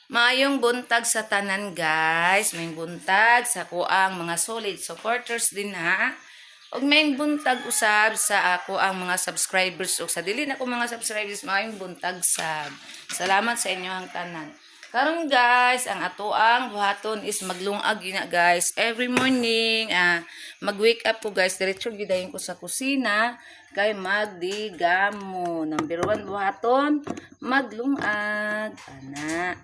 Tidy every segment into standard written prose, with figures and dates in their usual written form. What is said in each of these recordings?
Maayong buntag sa tanan guys, may buntag sa kuang mga solid supporters din ha. Ug may buntag usab sa ako ang mga subscribers ug sa dili na ko mga subscribers maayong buntag sab. Salamat sa inyo ang tanan. Karon guys, ang atoang buhaton is maglungag ina guys. Every morning, mag-wake up ko guys, diretso gidayon ko sa kusina kay magdigamo. Number 1 buhaton, maglungag. Ana.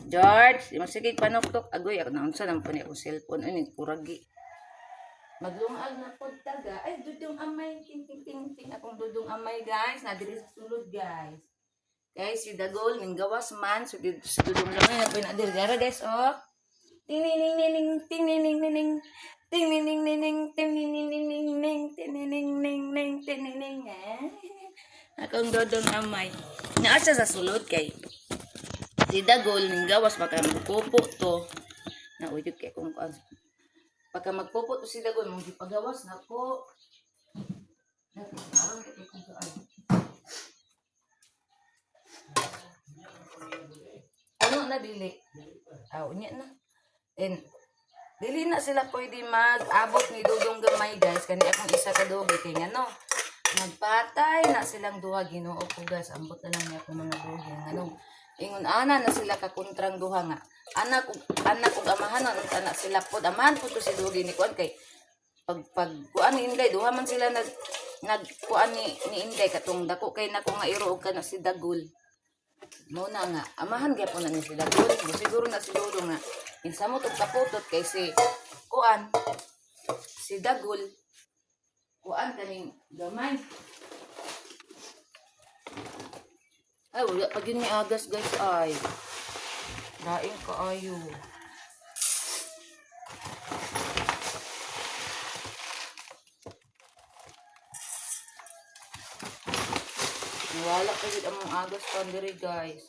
George, di mo sige panuktok. Agoy, ako naunsa naman po niya ako cellphone. Ano, kuragi. Maglungag na po taga. Ay, dudong amay. Ting, ting, ting, ting. Akong dudong amay, guys. Nadiri sa sulod, guys. Guys, si Dagol, ning gawas man. So, si dudong lamay na po yung nadir. Gara, guys, oh. Ting, ning, ning, ning, ning, ting, ning, ning, ning, ning. Ting, ning, ning, ning, ning, ting, ning, ning, ning, ning, ning, ting, ning, ning, ning, ning, ting, ning, ning, akong dudong amay. Naasa sa sulod, kay si Dagol ning gawas baka magpupo to na uyod kay kung pagka magpupo to si Dagol mong gipagawas na po ano na dili unya na and dili na sila pwede mag-abot ni Dudong gamay guys kani akong isa ka dogi kay ngano magpatay na silang duha Ginoo ko guys ambot na lang niya ako mga dogi ngano ingon ana na sila ka kontrang duha nga anak ug amahan anak sila pod amahan pod to si Dogi ni kuan kay pag kuan ni Inday duha man sila nag kuan ni Inday katong dako kay nako nga iro og kana si Dagol mo na nga amahan gyapon na ni si Dagol siguro na si Dodo nga insamo tog kaputot kay si kuan si Dagol kuan kaning gamay. Ay, wala pa yun may agas guys ay. Daing kaayo. Wala pa yun among agas pandiri guys.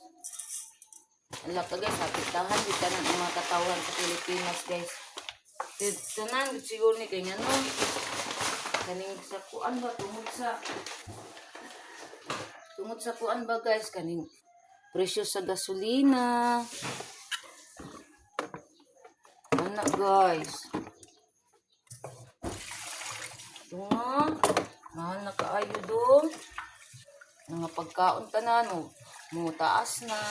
Wala ka guys, hapitahan di ka ng mga katawan sa Pilipinas guys. Tanan, siguro ni kanya no. Kaning sa kuan ba, tungod sa kuan ba guys, kaning presyo sa gasolina. Ano guys? Tunga, mahal na kaayo doon. Mga pagkaon tanan, mo taas na.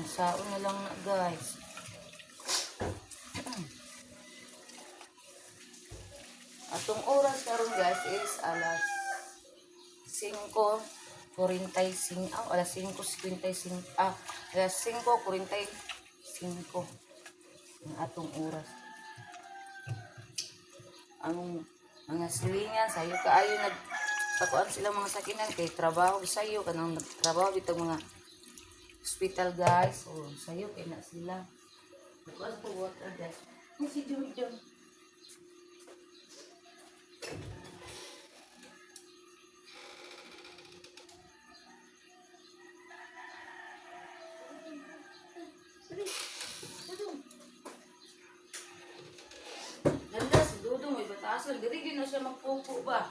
Saon na lang na guys. Atong oras karon guys is alas 5:45 alas 5:55 alas 5:45 ang atong oras ang mga silingan sayo kaayo nagpakuan sila mga sakinan kay trabaho sayo kanang nagtrabaho bitong mga hospital guys sayo kay na sila because po water guys si Jordan ganda si Dudong may batasan diri gyud na siya magpupo ba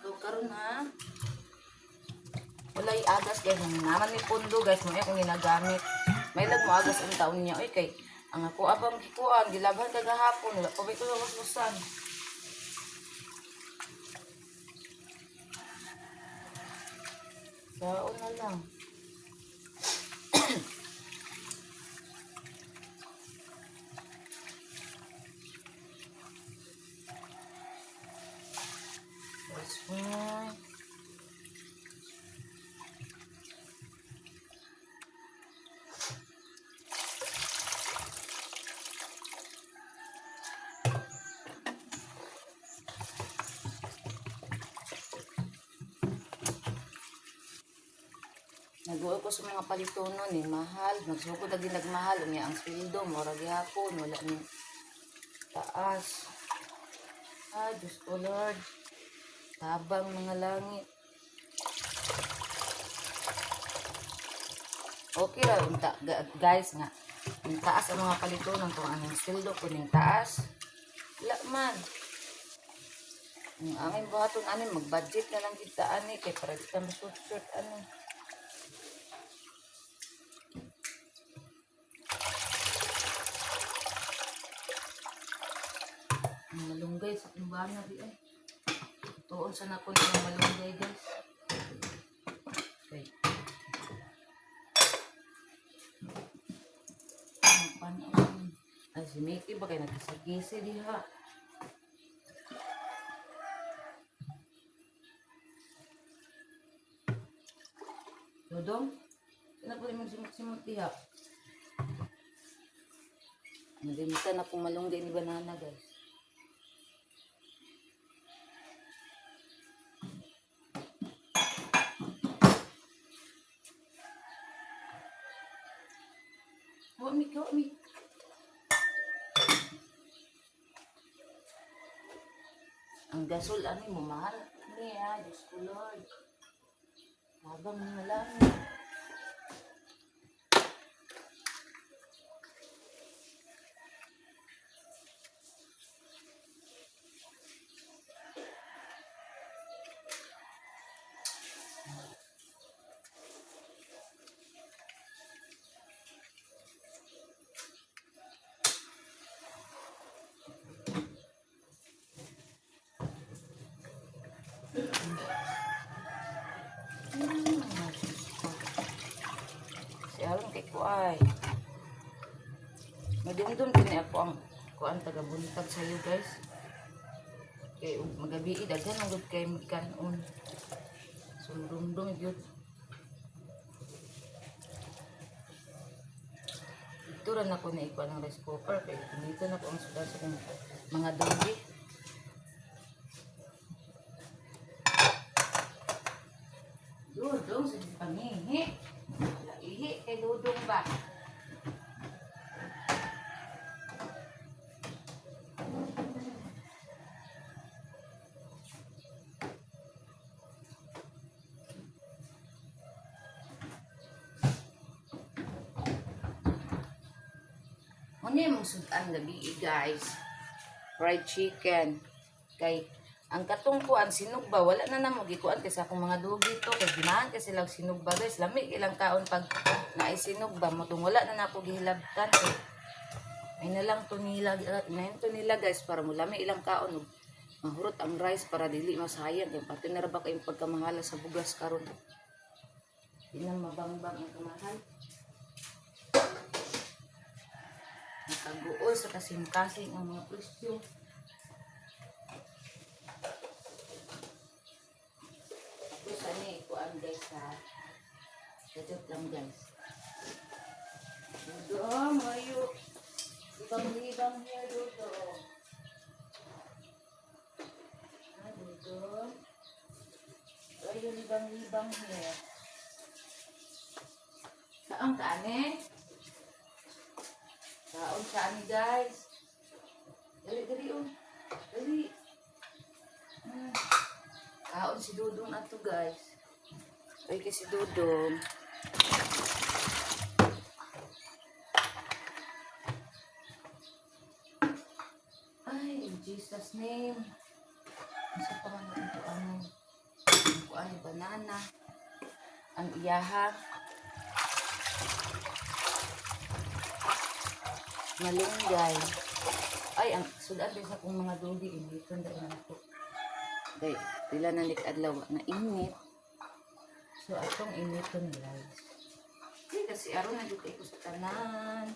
so karon ha walay agas guys naman ni pundo guys mo akong ginagamit may lag mo agas ang taon niya oy kay ang ako abang gikuan gilabhan kagahapon wala pa ko waswasan saon na lang that's fine. Nag-uwi ko sa mga palitonon mahal. Nagsugod na ginagmahal. Unya ang sweldo, mura gihapon. Wala ni taas. Ay, Diyos ko Lord. Tabang mga langit. Okay ra, guys nga. Yung taas ang mga palitonon kung anong sweldo ko yung taas. Wala man. Ang aming buhaton, mag-budget na lang kita, kay para di ka masut-surt, bana di ay. Tuon sa nakon ng malunggay guys. Okay. Panon. Ay si Mickey ba kay nagkisagisi diha. Dodong, kenapa rin magsimot-simot diha? Nalimitan akong malunggay ni banana guys. Kawak mi. Ang gasol ani mo mahal. Ni Diyos ko Lord. Habang malami. Si Aron kay kuay. Madumdum kini ako ang kuan taga-buntag sa iyo guys. Kay magabi daghan ang gud kay kanon. Sumdumdum gyud. Ito ra na ko na ikuan ng rice cooker kay dito na ko ang sudan sa kong mga dogi. Dudong sa pangihi. Ihi kay dudong ba? Ano yung sudan gabi guys? Fried chicken. Kay ang katungkuan sinugba wala na namo gikuan kasi akong mga dugi to kay ginahan kasi silang sinugba guys. Lami ilang kaon pag naay sinugba mo tung wala na nako gihilabtan eh. Ay na lang to nila guys para mo lami ilang kaon ug mahurot ang rice para dili masayang kay pati na ra ba kay pagkamahala sa bugas karon. Di na mabangbang ang kamahal. Nakaguol sa kasing-kasing ang mga presyo. Tapos ano ikuan guys ha. Gadot lang guys. Dodo, mayo. Ibang-ibang here, Dodo. Dodo. Ayun, ibang-ibang here. Saan ka, ane? Kaon sa ani guys. Dali oh. Dali. Kaon si Dudong ato guys. Ay kasi Dudong. Ay, in Jesus name. Isa pa nga natin ito ano banana. Ang iyaha. Malunggay. Ay, ang sudan din sa kong mga dugi. Initon dahil na ito. Okay, pila na adlaw na init. So, atong initon guys. Hindi kasi aron na dito ko sa tanan.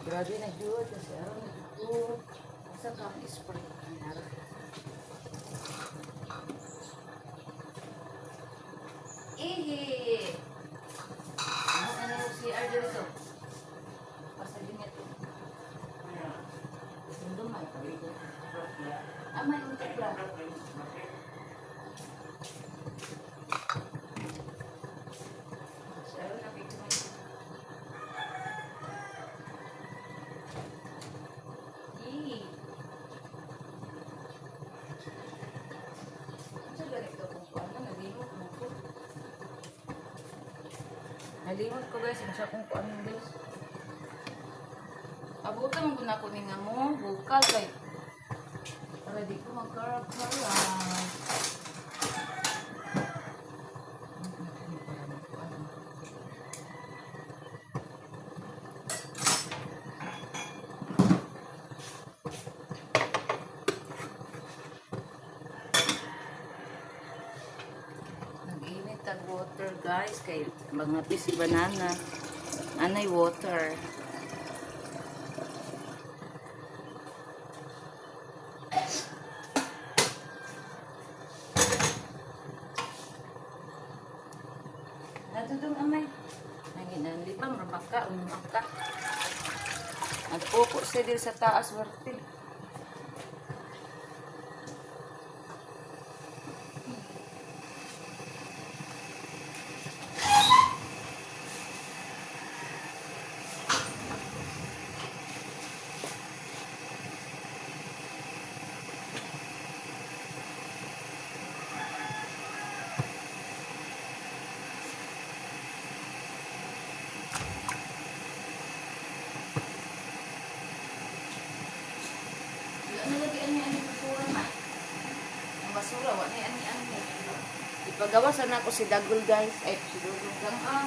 Grabe na dito kasi aron na dito. Asa ka ang spray ang aron. Ihi! Ano si Arjo dito? Pasalin ito. Sundong may paligo. May untik ba? Saro na pito mo. Ihi! Sa ganito kung paano nalimot mo ko. Nalimot ko guys, yung sa kung paano guys. Abutan mo na ko ni nga mo, bukal kay para di ko magkarak-karak. guys kay mga si banana. Anay water. Natutong amay. Nanginan di pa mabaka umaka. Nagpupo siya dito sa taas werte. Ano lagi ani basura na? Ang basura wa ni ani. Ipagawasan na ako si Dagol guys. Ay si Dugong lang ah.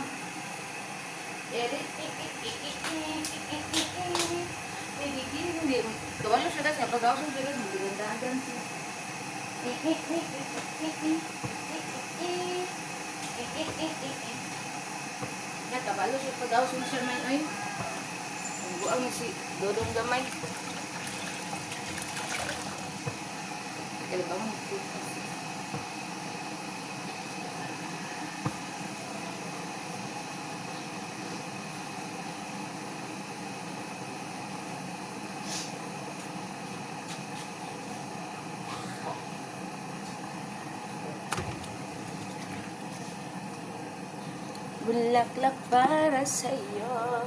Hindi. Kawalo siya guys. Ipagawasan siya guys. Magandaan siya. Kabalo siya ipagawasan siya man ay. Ang buang si Dodong gamay. Kaya ba mo? Bulaklak para sa'yo.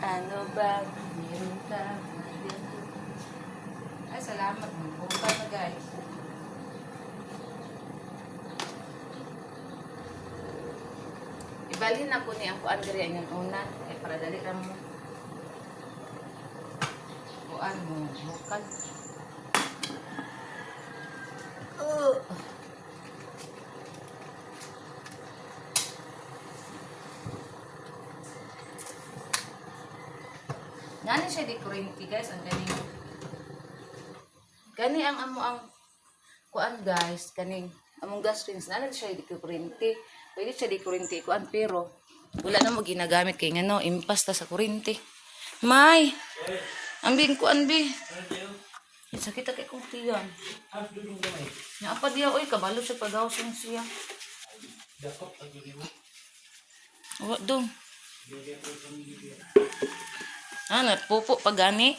Ano ba meron ka? Ay, salamat. Buka na guys. Ibalhin ako ni ang kuan diri ang una. Kaya para dali ka mo. Kuan mo. Bukal. Nani siya di kurinti guys, ang galing. Gani ang amo ang kuan guys, kaning among gas rings nani siya di kurinti. Pwede siya di kurinti kuan pero wala na mo ginagamit kay ngano impas ta sa kurinti. May. Ambing kuan bi. Sakit kay kong tiyan. Nya apa dia oy kabalo siya pagawasan siya. Dakot ag mo. Wa dong. Nagpupo pa gani.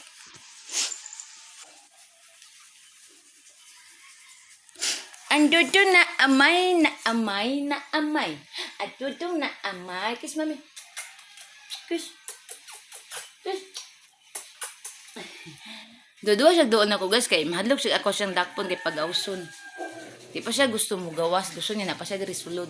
Andodo na amay, na amay, na amay. Andodo na amay. Kiss, mami. Kiss. Kiss. Dodua siya doon ako guys. Kaya mahadlok siya ako siyang dakpon kay pag-awson. Di pa siya gusto mo gawas. Gusto niya na pa siya diri sulod.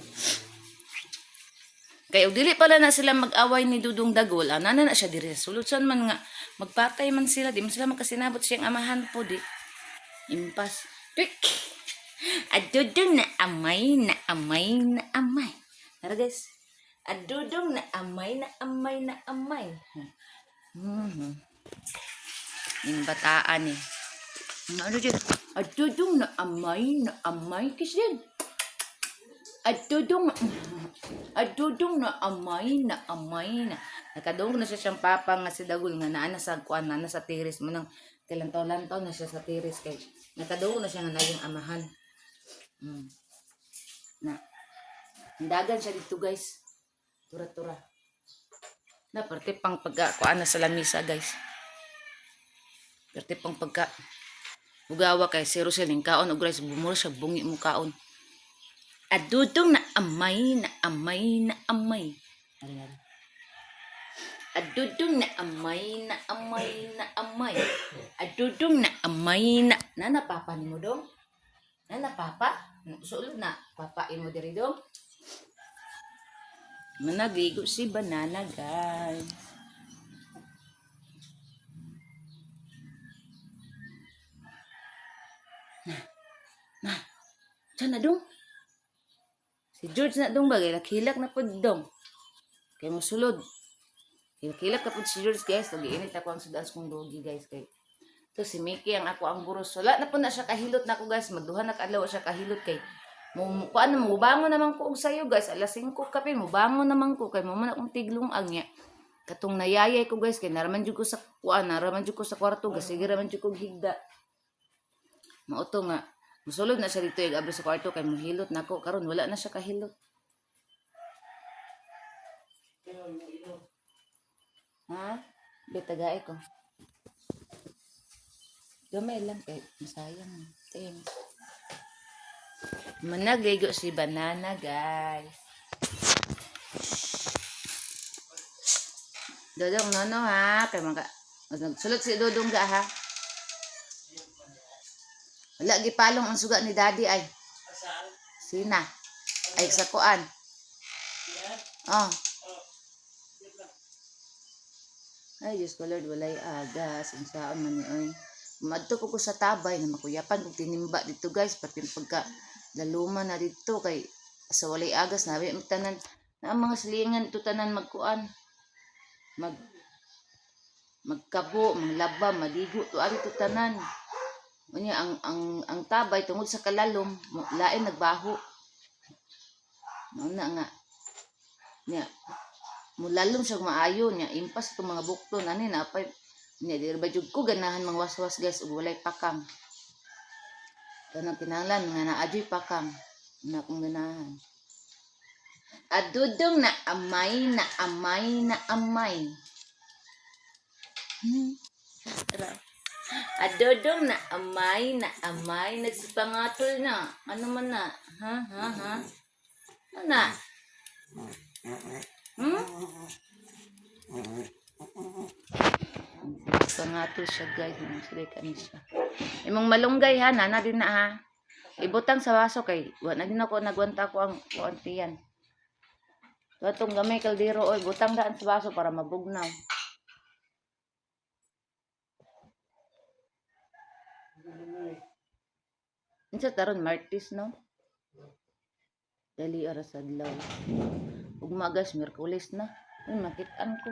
Kaya dili pala na sila mag-away ni Dudong Dagol. Nana na siya diri sulod. Saan man nga magpatay man sila. Di man sila magkasinabot siyang amahan po di. Impas. Quick. Adudong na amay, na amay, na amay. Tara guys. Adudong na amay, na amay, na amay. Yung bataan eh. Ano dyan? Adudong na amay, na amay. Kiss yan. Adudong na amay, na amay, na. Nakadungog na siya siyang papa nga si Dagol nga naana sa kuan, naana sa tiris mo nang tilantaw-lantaw na siya sa tiris kay nakadungog na siya nga naging amahan. Na dagan siya dito guys. Tura-tura. Na parte pang pagka kuan na sa lamisa guys. Parte pang pagka ugawa kay zero siya ning kaon og guys bumuro siya bungi mo kaon. Adudong na amay, na amay, na amay. Adudong na amay, na amay, na amay. Adudong na amay, na. Nana papa ni mo dong? Nana papa? Sulod na. Papain mo diri dong? Managigo si banana guys. Na. Diyan na dong? Si George na dong bagay, hilak na po dong. Kaya mo sulod. Hilak na po si George guys. Nag-iinit ako ang sudas kong dogi guys. Kaya ito si Mickey ang ako ang buros. Wala na po na siya kahilot na ako guys. Magduha na kaadlaw siya kahilot kay Kuan mo bangon naman ko og sayo guys. Alas 5 kape mo bangon naman ko kay mo man akong tiglong agnya. Katong nayayay ko guys kay naraman jud ko sa kuan, naraman jud ko sa kwarto, sige raman jud ko higda. Mao to nga musulod na siya dito ig abri sa kwarto kay mohilot nako karon wala na siya kahilot. Ha? Betagaay ko. Gamay lang kay masayang. Thanks. Managaygo si Banana, guys. Dodong nono ha. Kay mga nagsulot si Dodong ga ha. Wala gipalong ang suga ni Daddy ay. Sina? Ay sa kuan. Oh. Ay, Diyos ko Lord, walay agas. Ang saan man ni oy. Madto ko sa tabay na makuyapan kung tinimba dito guys. Pati pagka laluma na dito kay sa walay agas nabi tanan na ang mga silingan ito tanan magkuan. Magkabo, manglaba, maligo to ari to tanan. Unya ang tabay tungod sa kalalom, lain nagbaho. Nauna nga. Nya mulalom siya maayo niya impas itong mga bukton ani na apay niya di ba jud ko ganahan mang waswas guys ug walay pakang kanang kinahanglan nga naadyoy pakang na kung ganahan adudong na amay adudong na amay nagsipangatol na ano man na ha ana pangato siya guys, sila kami siya. Imong malunggay ha, nana din na ha. Ibutang sa baso kay, wala na din ako nagwanta ko ang kuantiyan. Itong gamay kaldero oy, butang daan sa baso para mabugnaw. Insa taron Martis no? Dali oras adlaw. Ugma guys, Miyerkules na. Ay, makitaan ko.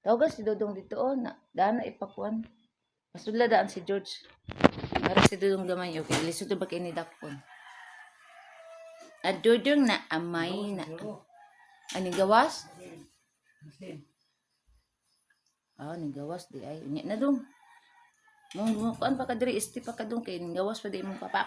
Tawagan si Dodong dito oh, na daan na ipakuan. Pasudla daan si George. Para si Dodong gamay okay. Lisod ba kay ni Dakpon. Dodong na amay na. Ani gawas? Ni gawas di ay. Nya na dong. Mo kuan pa ka diri isti pa ka dong kay ni gawas pa di mo papa.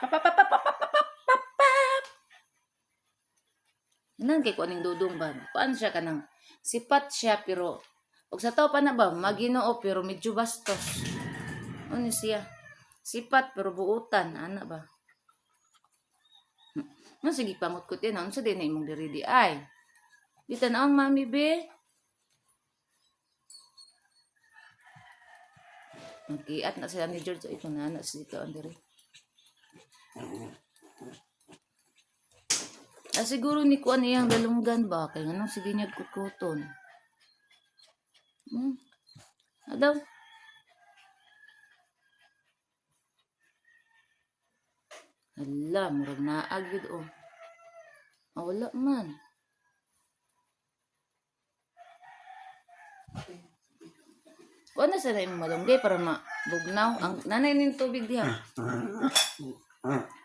Nan kay kuaning Dodong ba? Kuan siya kanang sipat siya pero og sa tao pa na ba Maginoo pero medyo bastos. Ano siya? Sipat pero buutan ana ba? Sige pangot ko tin unsa din na imong diri di ay. Bitan ang mami be. Magkiat na sila ni George ito na anak dito ang diri. Siguro ni kuan iyang dalunggan ba kay nganong sige niya kukuton. Adaw. Hala, murag naag yun oh. Wala man. Kuan na sa imong malunggay para mabugnaw. Ang nanay ning tubig diha.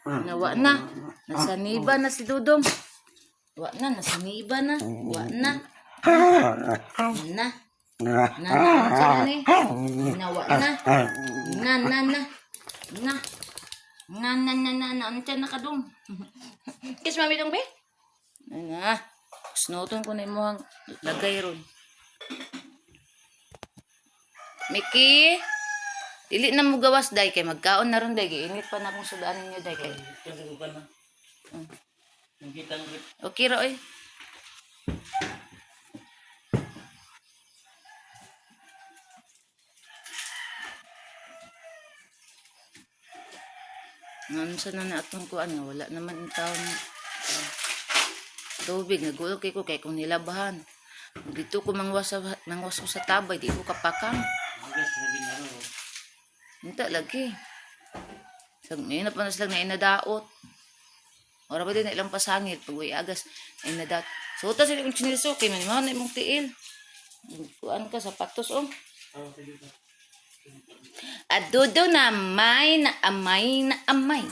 Nawa na. Nasaniba na si Dodong. Wa na, nasaniba na. Wa na. Na. Nawa na. Anta na ka dong. Kiss mami dong be. Nga. Snoton ko na imong lagay ron. Miki. Dili na mo gawas day kay magkaon na ron day kay init pa na kung sudanin niyo day kay. Okay ra oy. Nansa na atong kuan nga wala naman ang taon tubig nagulog kay ko kay kung nilabahan dito ko mangwas sa tabay di ko kapakang hinta lagi sag ngayon na pa na silang na inadaot ora ba din na ilang pasangit pag way agas ay nadat suta sila yung chinilso kay manimaw na imong tiil kuan ka sapatos oh Adudong na amay na amay na amay.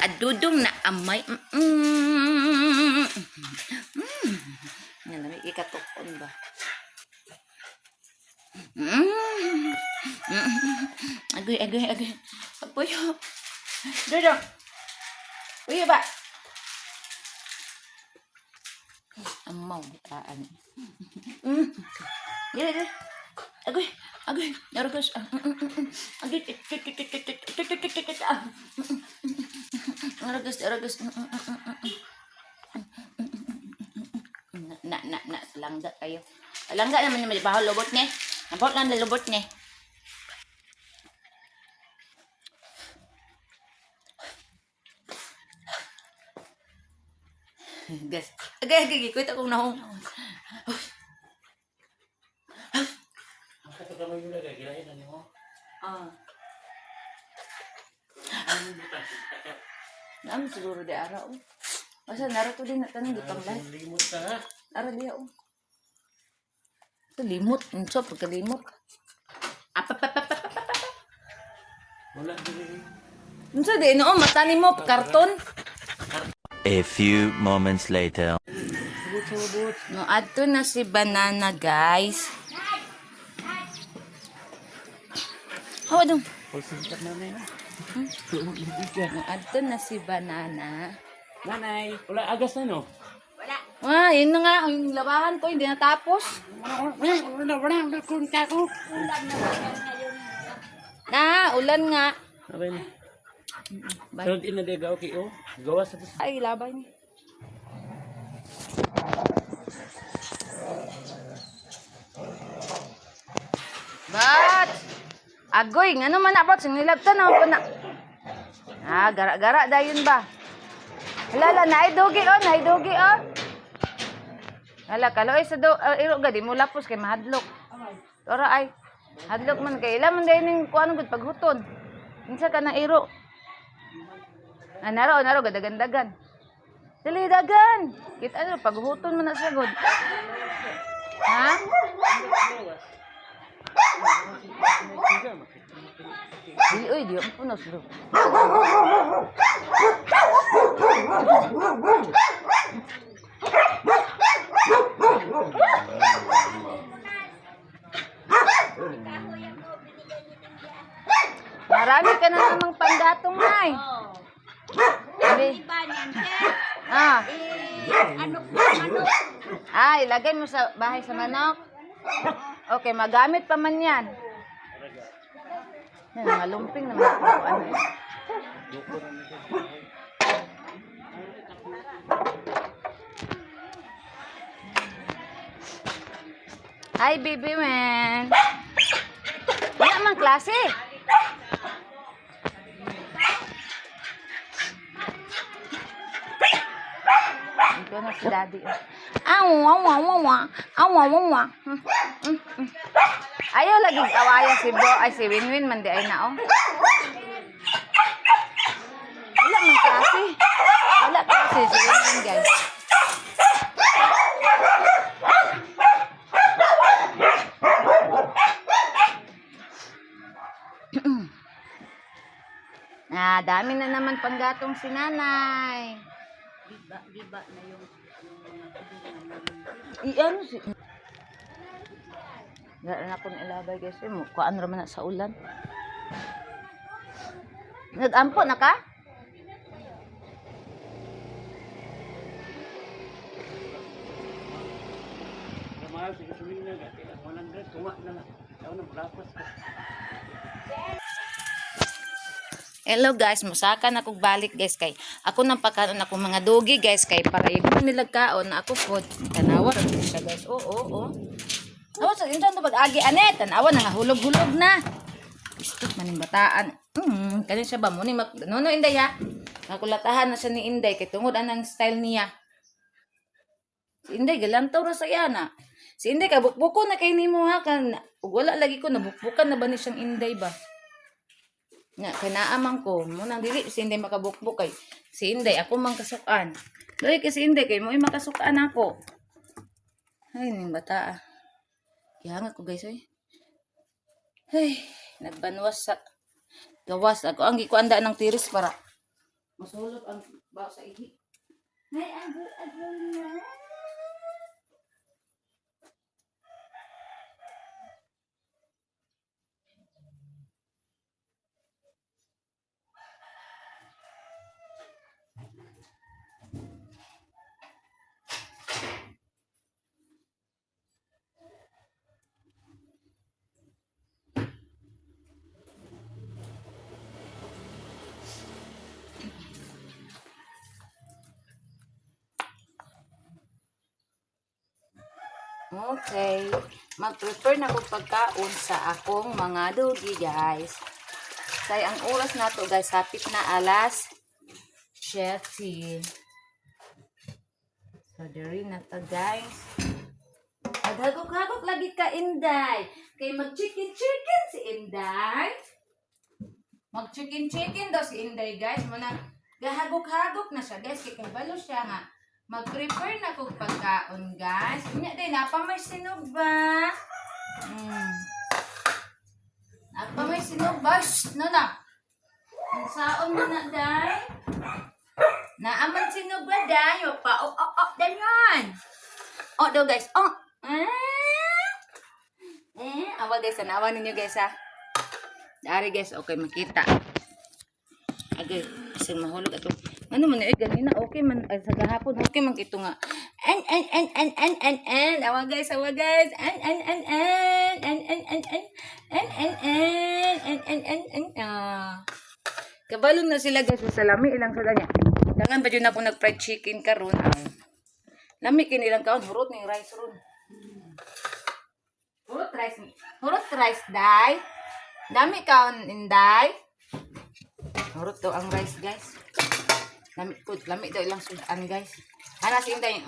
Adudong na amay. Yan, may ikatukon ba? Agoy, agoy, agoy. Puyo. Dodo. Puyo ba? Amaw, bitaan. Gila. Agoy, agoy. Narugos. Agoy. Narugos. Na, langga kayo. Langga naman yung bahal lubot niya. Napot lang na lubot niya. Guys, agay, kwita kong nahong. Ito ka mo yung lagay, gilahin na mo. Naam siguro di araw. Basta narato din natanong di pang lahat. Limot ka ha. Ara di ako. Ito limot. Unsa pagkalimot. Wala din. Unsa di no mata ni mo karton. A few moments later. Subot. No adto na si Banana guys. Hawa dong. Pagsikat na na yun. No adto na si Banana. Nanay, wala agas na no? Ah, yun na nga. Yung labahan ko, hindi natapos. Wala, kunta ko. Ulan nga. Abay na. Bye. Pero di na diga okay oh. Gawas sa Ay, laban. Bat! Agoy, nga naman na, bat. Sinilabtan naman po na. Gara-gara dayon ba? Hala, naidugi oh. Hala, kaloy sa iro gadi mo lapos kay mahadlok. Tora ay, hadlok man kay ila man dayon ning kuan gud paghuton. Unsa ka na iro? Naro gadagan-dagan. Dili dagan. Kita ano paghuton man na siya gud. Ha? Di ang punos do. Marami ka na namang panggatong, Nay. Ilagay mo sa bahay sa manok. Okay, magamit pa man yan. Yan, mga lumping naman ako. Ano yun? Hi, baby man. Wala mang klase. Ito na si daddy. Ayaw lagi awaya si bro. Ay, si Winwin man di ay na, oh. Wala mang klase. Wala klase si Winwin, guys. Dami na naman panggatong si nanay. Giba na yung ano si Dara na akong ilabay guys. Kuhaan raman na sa ulan. Nag-ampo na ka? mahal sa gasolina ga. 100 tuwa na lang. Daw na brapas ka. Hello guys, musakan akong balik guys kay ako nang pagkaon ako mga dogi guys kay para yung nila kaon na ako pod tanawa siya guys. Oo. Awa sa intan to pag-agi anet tanawa na hulog-hulog na. Istot man yung bataan. Kani siya ba mo ni no Inday ha. Nakulatahan na siya ni Inday kay tungod anang style niya. Si Inday galantaw na sa yana. Si Inday kabukbuko na kay nimo ha kan wala lagi ko nabukbukan na ba ni siyang Inday ba? Nga, kanaamang ko, munang dili, si Inday makabukbuk kay, si Inday, ako mang kasukaan. Dali kay si Inday, kay mo makasukaan ako. Ay, ning bata. Ihangat ko guys, ay. Ay, nagbanwas sa gawas. Ako ang gikuanda ng tiris para masulot ang bao sa ihi. Hay, agol na. Okay. Mag-prepare na ko pagkaon sa akong mga dogi, guys. Kaya ang oras na to, guys, hapit na alas 7. So, diri na to, guys. Maghagok-hagok lagi ka, Inday. Kay mag-chicken-chicken si Inday. Mag-chicken-chicken daw si Inday, guys. Muna, gahagok-hagok na siya, guys. Kaya kabalo siya nga. Mag-prepare na kong pagkaon, guys. Kanya din, napa may sinog ba? Napa may sinog ba? Shhh, no na. Ang saon mo na, day. Naaman sinog ba, day? O pa, dan yan. O, daw, guys. O. Awa, guys. Anawa ninyo, guys, ha. Dari, guys. Okay, makita. Okay, isang mahulog ato. Ano man ganina okay man sa gahapon okay man kito nga. Awa guys. Kabalon na sila guys sa lami ilang sila niya. Dangan ba jud na ako nag-fried chicken karon. Lami kini ilang kaon hurot ning rice ron. Hurot rice dai. Dami kaon inday. Hurot to ang rice guys. Lami daw ilang sudan guys. Ana si Inday.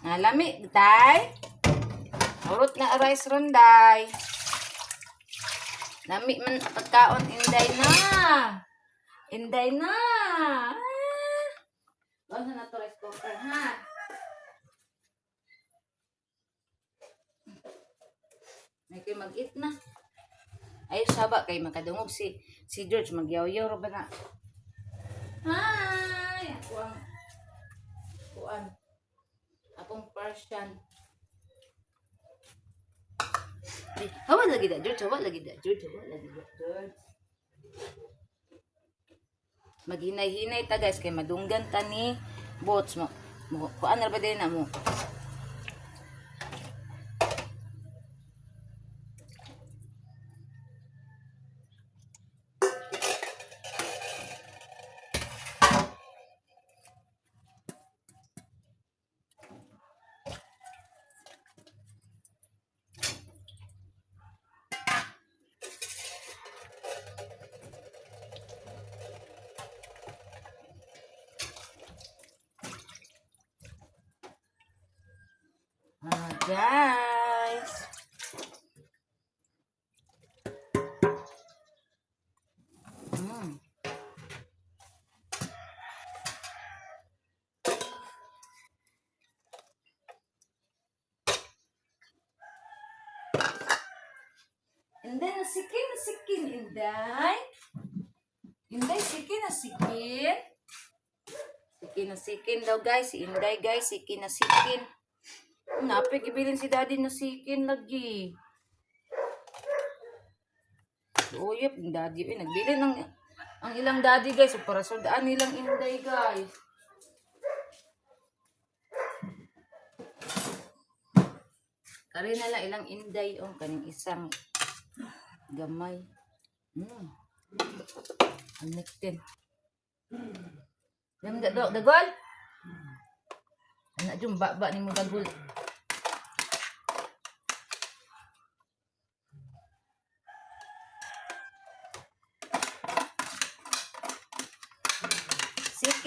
Lami day. Hurot na rice ron day. Lami man pagkaon Inday na. Inday na. Ano na to rice cooker ha. May kay mag-eat na. Ay saba kay makadungog si George magyaw-yaw ra ba na. Hi! Akong Persian. Hawad lagi da, George. Maghinay-hinay ta guys, kay madunggan ta ni bots mo. Kuan ra ba din na mo? Guys. And then nasikin, Inday. Inday, nasikin. Sikin daw guys. Si Inday guys, sikin. Napig ibilin si daddy na sikin lagi. Uyap, daddy. Nagbilin ang ilang daddy guys. Para soldaan nilang Inday guys. Kari na lang ilang Inday. Kaning isang gamay. Ang nektin. Dagol? Anak jom bak ni mo dagol.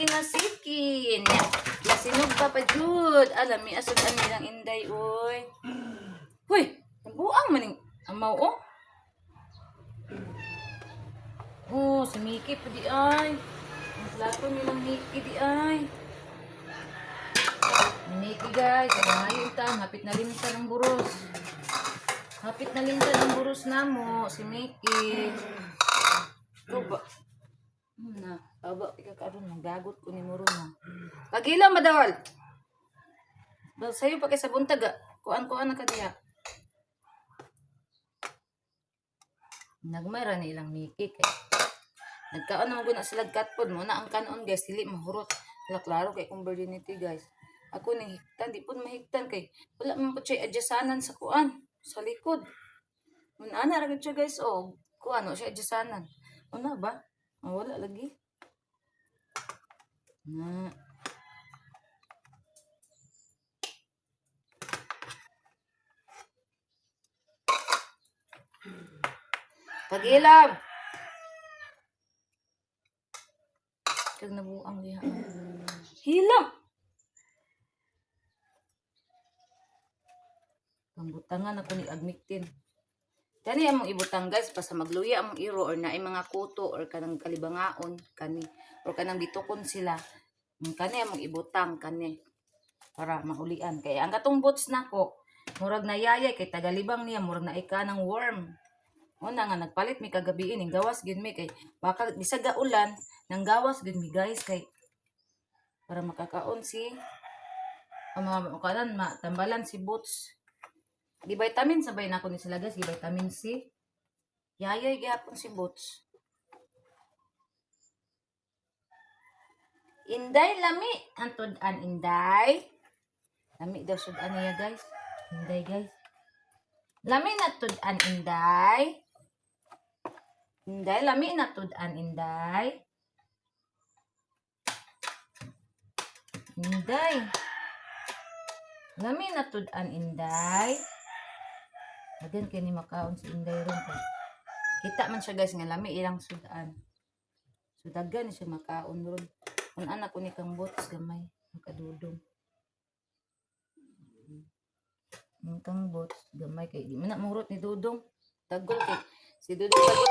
Sikin. Lasinog pa pa jud. Alam mi asod ani lang Inday oy. Hoy, buang maning amaw oh. Oh, si Mickey pa di ay. Ang plato nilang Mickey di ay. Mickey guys, ngayon ta, hapit na rin sa ng buros. Hapit na linta ng buros na mo, si Mickey. Ito ba? Na, aba, ikakaroon ng gagot ko ni Muro na. Kagilaw, madawal. Dahil sa'yo pa kay sa buntag, kuan-kuan na ka diya. Nagmara na ilang Mickey kay. Nagkaon naman guna sila katpod mo na ang kanon guys, dili mahurot. Wala klaro kay kung virginity guys. Ako ning hiktan, di pud mahiktan kay wala man po siya adjasanan sa kuan, sa likod. Mun ana ra gid siya guys, oh, kuan no siya adjasanan. Una ba? Oh, wala lagi. Na. Pag-ilab. Kag nabuang diha. Hilang. Pambutangan ako ni Agmictin. Kani among ibutang guys pa sa magluya among iro or naay mga kuto or kanang kalibangaon kani or kanang bitukon sila. Kani among ibutang kani para maulian kay ang katong boots nako murag nayayay kay tagalibang niya murag naay ka ng worm. Una nga nagpalit mi kagabi ning gawas gid mi kay baka bisag ga ulan nang gawas gid mi guys kay para makakaon si kanan matambalan si boots. Di vitamin sabay na ako ni sila guys, di vitamin C. Yayay gihapon si boots. Inday lami antod an inday. Lami daw sudan niya guys. Inday guys. Lami na tud an inday. Inday lami na tud an inday. Inday. Lami na tud an inday. Agan kay ni makaon si inday ron kay. Kita man siya guys nga lami ilang sudan. Sudagan siya makaon ron. Kung anak ko ni kang bots gamay makadudong. Kang bots gamay kay di man na murot ni Dudong. Tagol kay si Dudong tagol.